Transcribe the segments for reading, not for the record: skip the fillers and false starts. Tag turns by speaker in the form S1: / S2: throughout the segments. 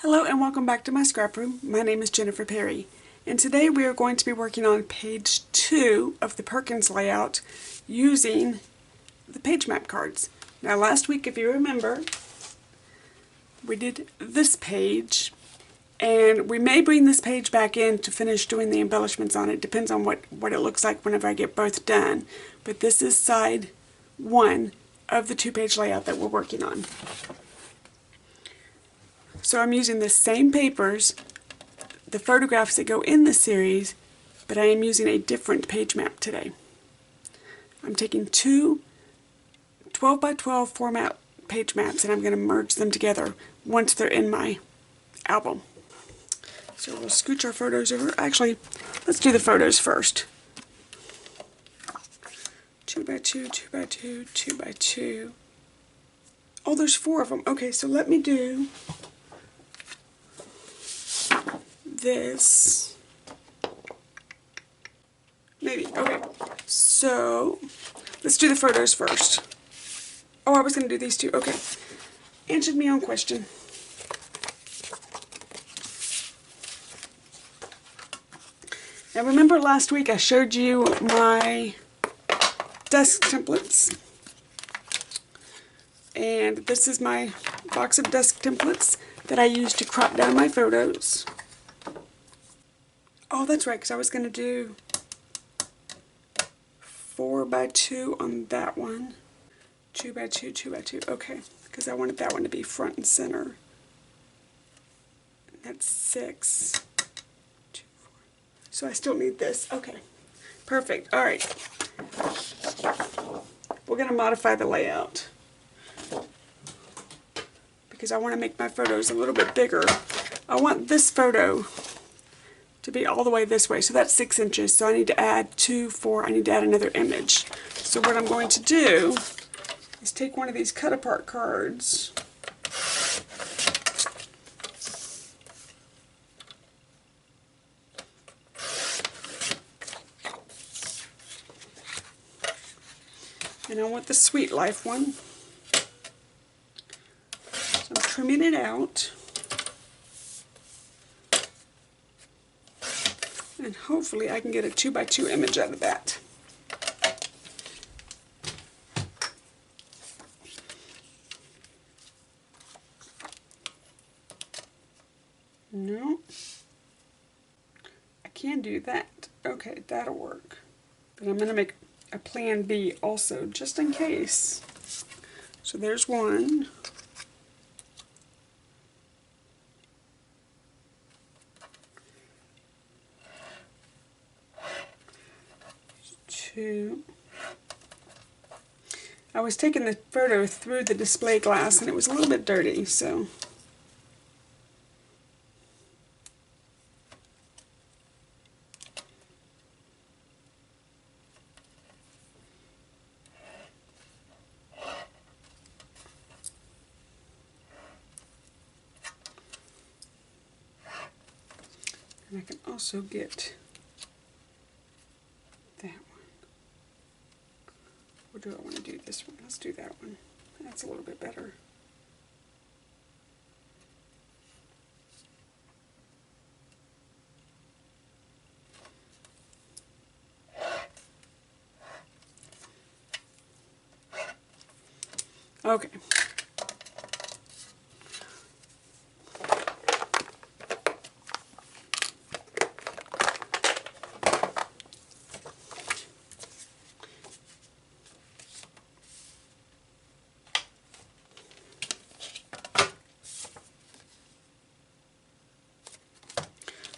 S1: Hello and welcome back to my scrap room. My name is Jennifer Perry, and today we are going to be working on page 2 of the Perkins layout using the page map cards. Now last week, if you remember, we did this page, and we may bring this page back in to finish doing the embellishments on it. Depends on what it looks like whenever I get both done. But this is side 1 of the 2-page layout that we're working on. So I'm using the same papers, the photographs that go in the series, but I am using a different page map today. I'm taking two 12 by 12 format page maps and I'm going to merge them together once they're in my album. So we'll scooch our photos over. Actually, let's do the photos first. 2 by 2, 2 by 2, 2 by 2. Oh, there's 4 of them. Okay, so let me do this. Maybe. Okay. So let's do the photos first. Oh, I was going to do these two. Okay. Answered my own question. Now remember last week I showed you my desk templates. And this is my box of desk templates that I use to crop down my photos. Oh, that's right, because I was going to do 4 by 2 on that one. 2 by 2, 2 by 2. Okay, because I wanted that one to be front and center. That's 6. 2, 4. So I still need this. Okay, perfect. All right. We're going to modify the layout because I want to make my photos a little bit bigger. I want this photo to be all the way this way, so that's 6 inches, so I need to add 2, 4, I need to add another image. So what I'm going to do is take one of these cut apart cards and I want the Sweet Life one. So I'm trimming it out. And hopefully I can get a 2 by 2 image out of that. No. I can do that. Okay, that'll work. But I'm going to make a plan B also, just in case. So there's one. I was taking the photo through the display glass and it was a little bit dirty, so and I can also get that one. Or do I want to do this one? Let's do that one. That's a little bit better. Okay.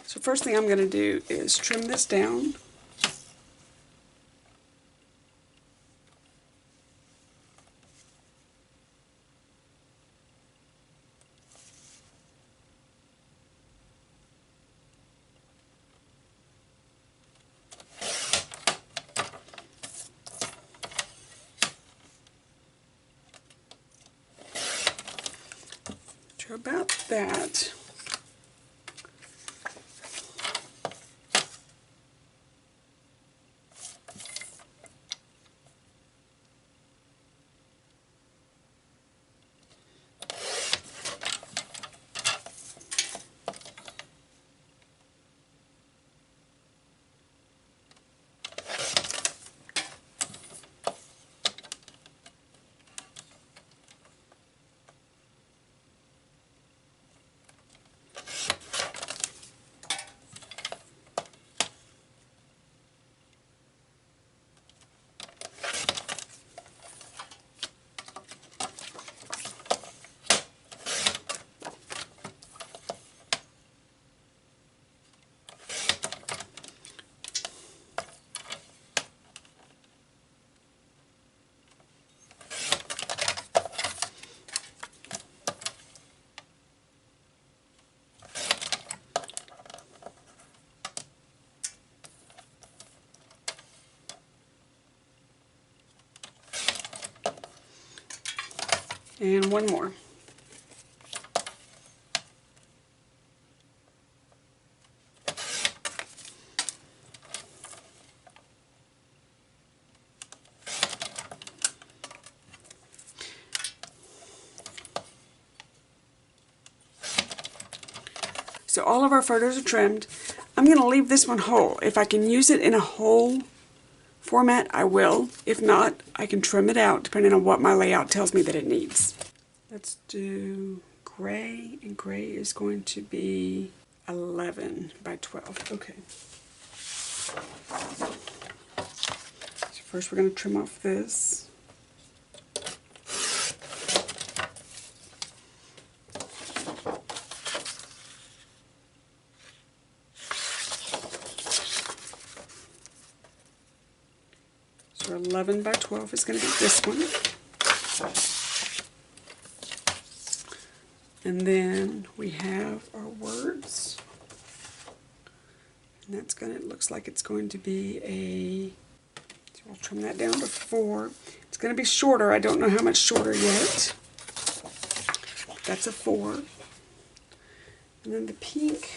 S1: So first thing I'm going to do is trim this down. To about that. And one more. So all of our photos are trimmed. I'm going to leave this one whole. If I can use it in a whole format, I will. If not, I can trim it out depending on what my layout tells me that it needs. Let's do gray, and gray is going to be 11 by 12. Okay. So first we're going to trim off this. So 11 by 12 is going to be this one. And then we have our words. And that's going to, it looks like it's going to be a, so I'll trim that down to 4. It's going to be shorter. I don't know how much shorter yet. That's a 4. And then the pink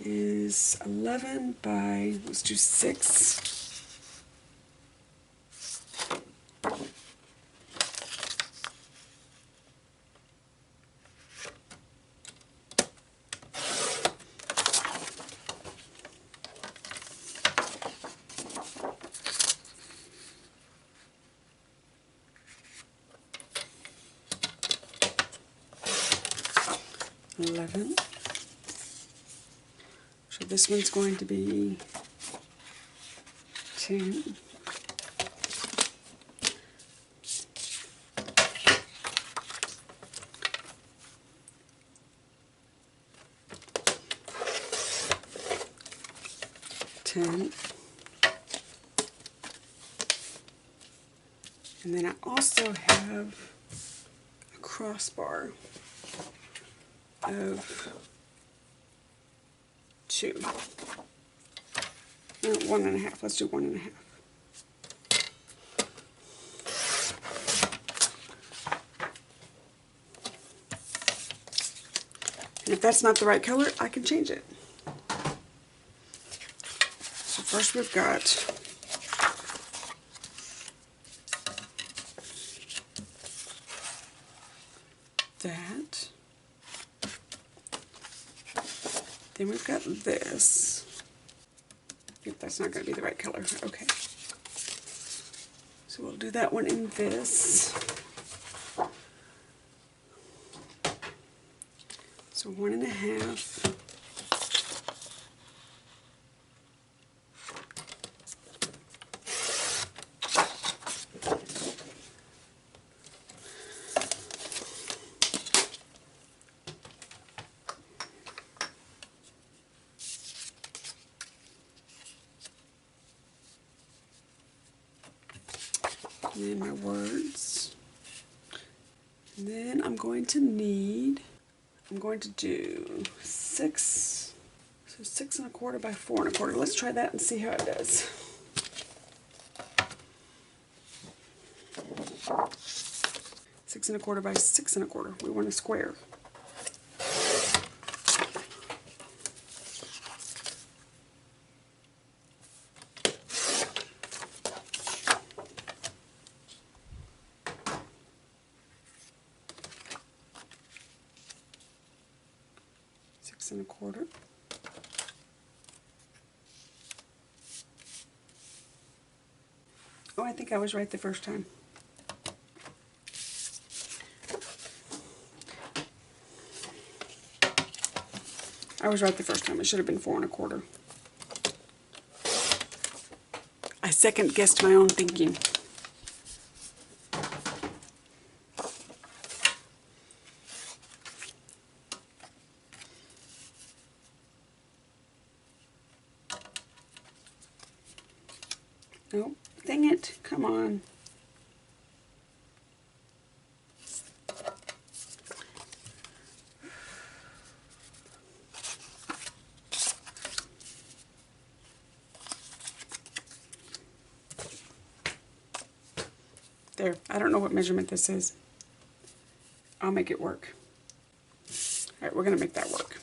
S1: is 11 by, let's do 6. So this one's going to be 10. And then I also have a crossbar of 2. No, 1.5. Let's do 1.5. And if that's not the right color, I can change it. So first we've got that. Then we've got this. If that's not going to be the right color. Okay. So we'll do that one in this. So 1.5. And then my words. And then I'm going to do 6. So 6 1/4 by 4 1/4. Let's try that and see how it does. Six 1/4 by 6 1/4. We want a square. Six 1/4. Oh, I think I was right the first time. I was right the first time. It should have been 4 1/4. I second guessed my own thinking. Nope. Dang it. Come on. There. I don't know what measurement this is. I'll make it work. Alright, we're going to make that work.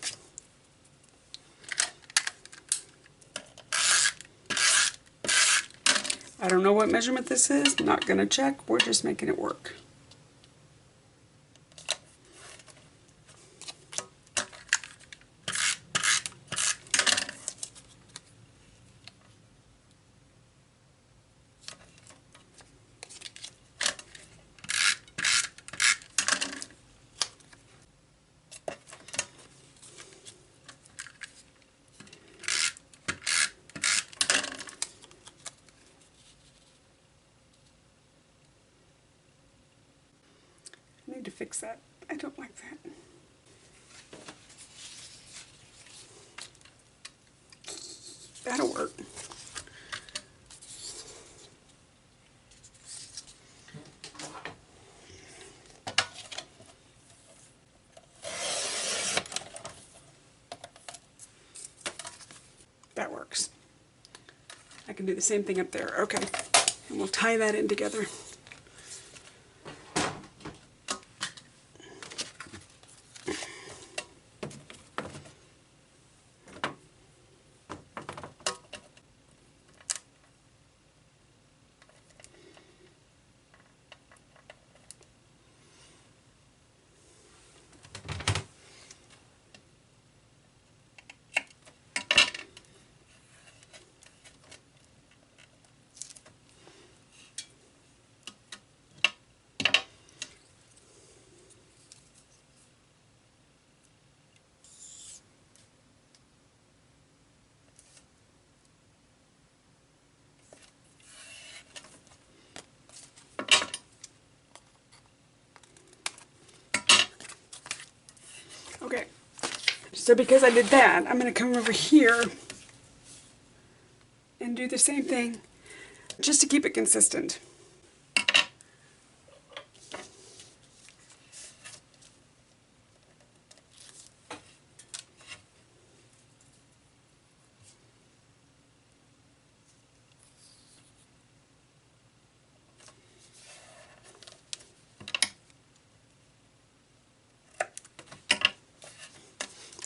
S1: I don't know what measurement this is. Not going to check. We're just making it work. I need to fix that. I don't like that. That'll work. That works. I can do the same thing up there. Okay. And we'll tie that in together. Okay, so because I did that, I'm going to come over here and do the same thing just to keep it consistent.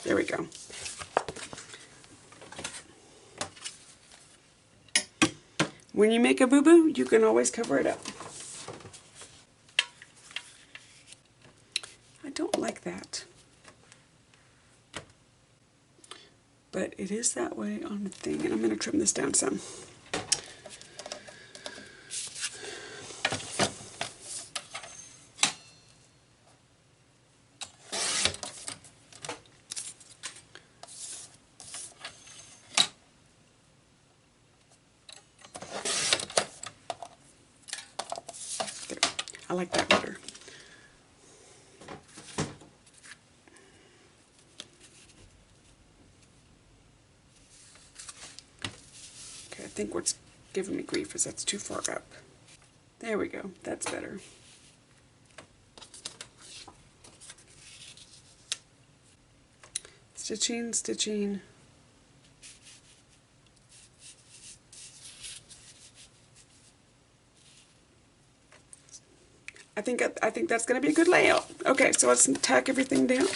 S1: There we go. When you make a boo-boo, you can always cover it up. I don't like that. But it is that way on the thing, and I'm going to trim this down some. I like that better. Okay, I think what's giving me grief is that's too far up. There we go. That's better. Stitching, stitching. I think that's going to be a good layout. Okay, so let's tack everything down.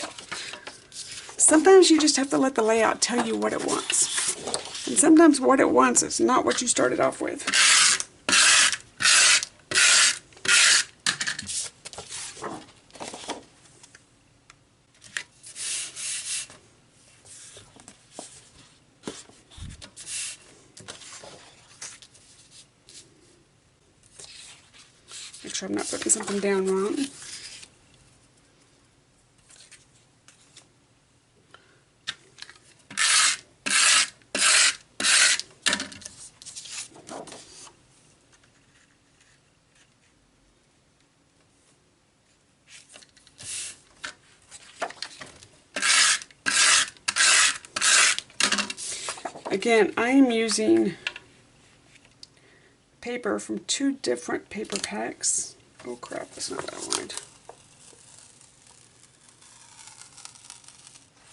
S1: Sometimes you just have to let the layout tell you what it wants. And sometimes what it wants is not what you started off with. Make sure I'm not putting something down wrong. Again, I am using paper from 2 different paper packs. Oh crap, that's not what I wanted.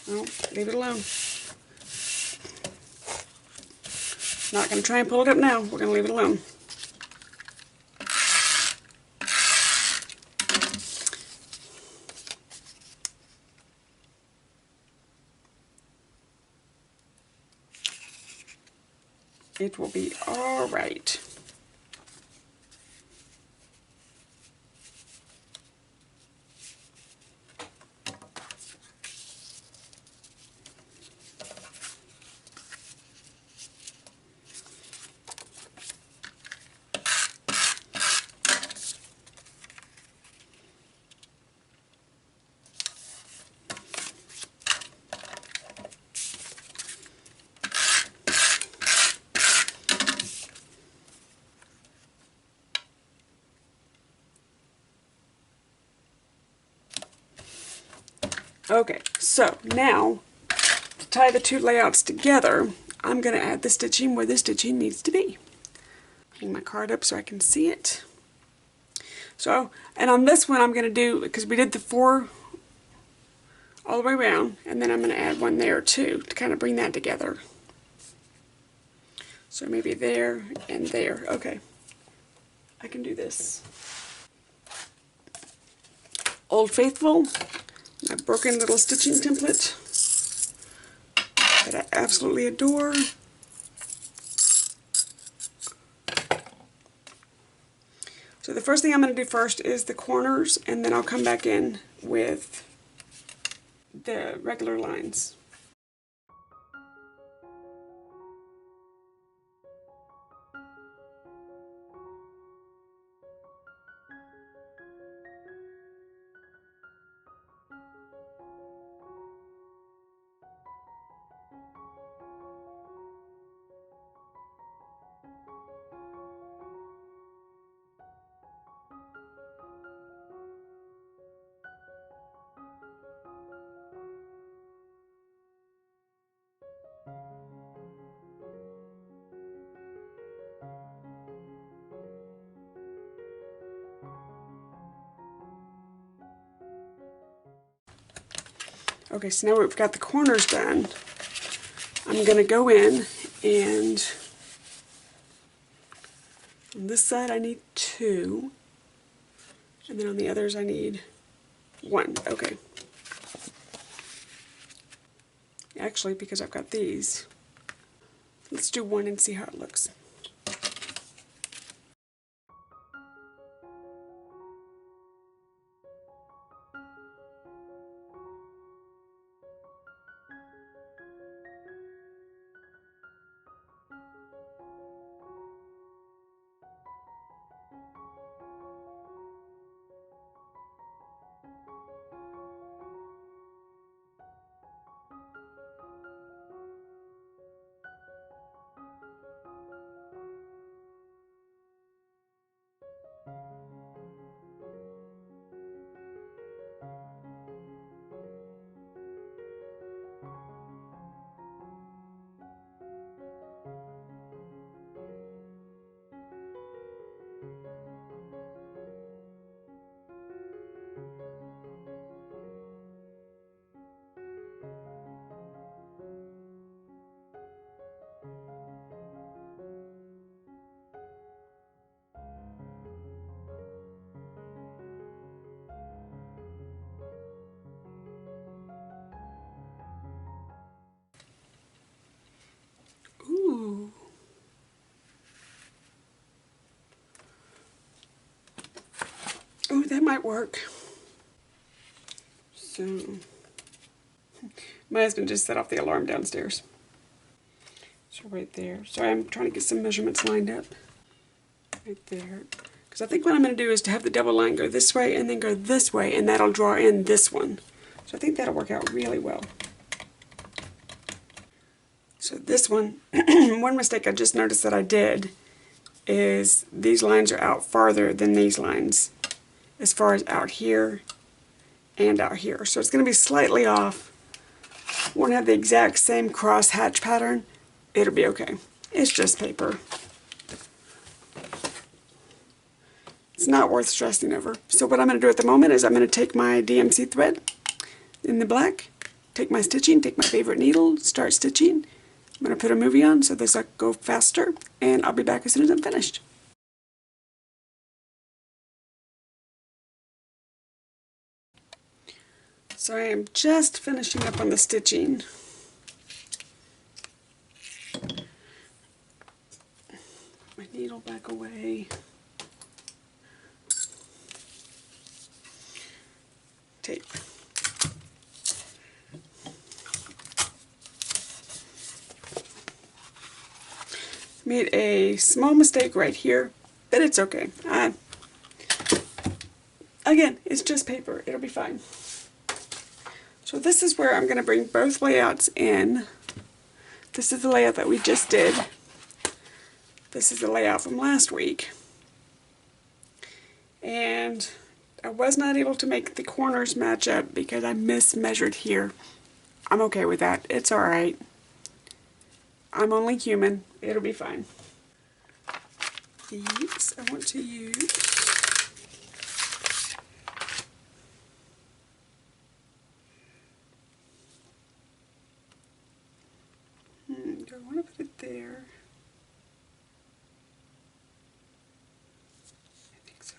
S1: No, leave it alone. Not going to try and pull it up now. We're going to leave it alone. it will be all right. Okay, so now to tie the two layouts together, I'm going to add the stitching where the stitching needs to be. Hang my card up so I can see it. So, and on this one I'm going to do, because we did the 4 all the way around, and then I'm going to add one there too to kind of bring that together. So maybe there and there. Okay, I can do this. Old Faithful, my broken little stitching template that I absolutely adore. So the first thing I'm going to do first is the corners, and then I'll come back in with the regular lines. Okay, so now we've got the corners done. I'm going to go in, and on this side I need 2, and then on the others I need 1. Okay. Actually, because I've got these, let's do 1 and see how it looks. Ooh. Ooh, that might work. So, my husband just set off the alarm downstairs. So right there. Sorry, I'm trying to get some measurements lined up. Right there. Because I think what I'm going to do is to have the double line go this way and then go this way, and that'll draw in this one. So I think that'll work out really well. So this one, one mistake I just noticed that I did is these lines are out farther than these lines, as far as out here and out here. So it's going to be slightly off. Won't have the exact same cross hatch pattern. It'll be okay. It's just paper. It's not worth stressing over. So what I'm going to do at the moment is I'm going to take my DMC thread in the black, take my stitching, take my favorite needle, start stitching. I'm going to put a movie on so this will go faster, and I'll be back as soon as I'm finished. So I am just finishing up on the stitching. needle back away. Tape. Made a small mistake right here, but it's okay. Again, it's just paper. It'll be fine. So this is where I'm going to bring both layouts in. This is the layout that we just did. This is the layout from last week. And I was not able to make the corners match up because I mismeasured here. I'm okay with that. It's alright. I'm only human. It'll be fine. These I want to use. Do I want to put it there? I think so.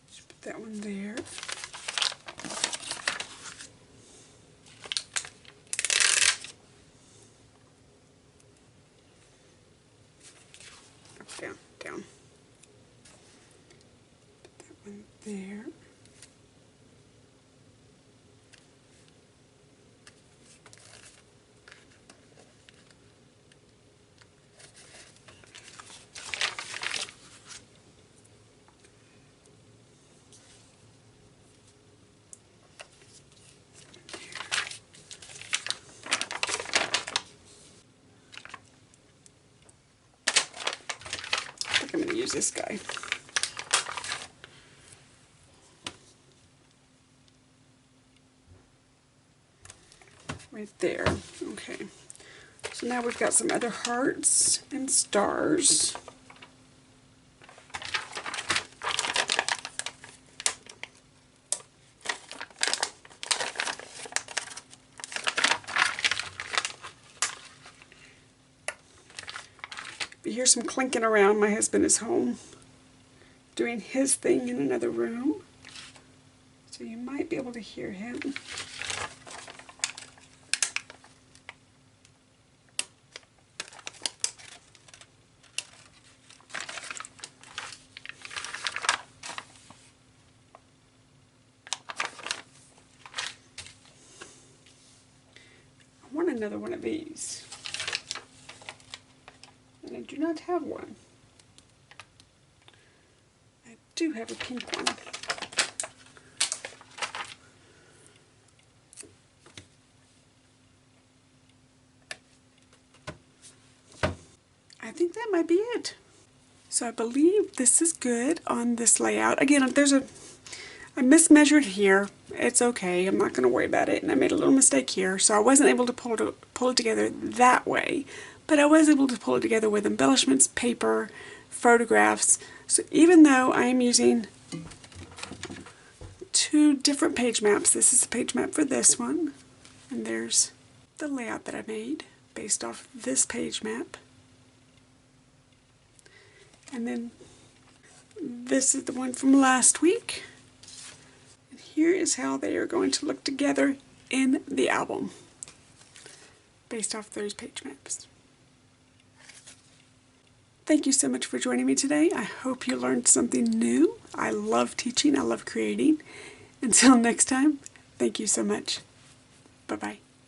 S1: Just put that one there. Down, down. Put that one there. I'm going to use this guy. Right there. Okay. So now we've got some other hearts and stars. You hear some clinking around. My husband is home doing his thing in another room, so you might be able to hear him. I want another one of these. And I do not have one. I do have a pink one. I think that might be it. So I believe this is good on this layout. Again, I mismeasured here. It's okay. I'm not going to worry about it. And I made a little mistake here, so I wasn't able to pull it together that way. But I was able to pull it together with embellishments, paper, photographs. So even though I am using two different page maps, this is the page map for this one, and there's the layout that I made based off this page map. And then this is the one from last week. And here is how they are going to look together in the album based off those page maps. Thank you so much for joining me today. I hope you learned something new. I love teaching. I love creating. Until next time, thank you so much. Bye-bye.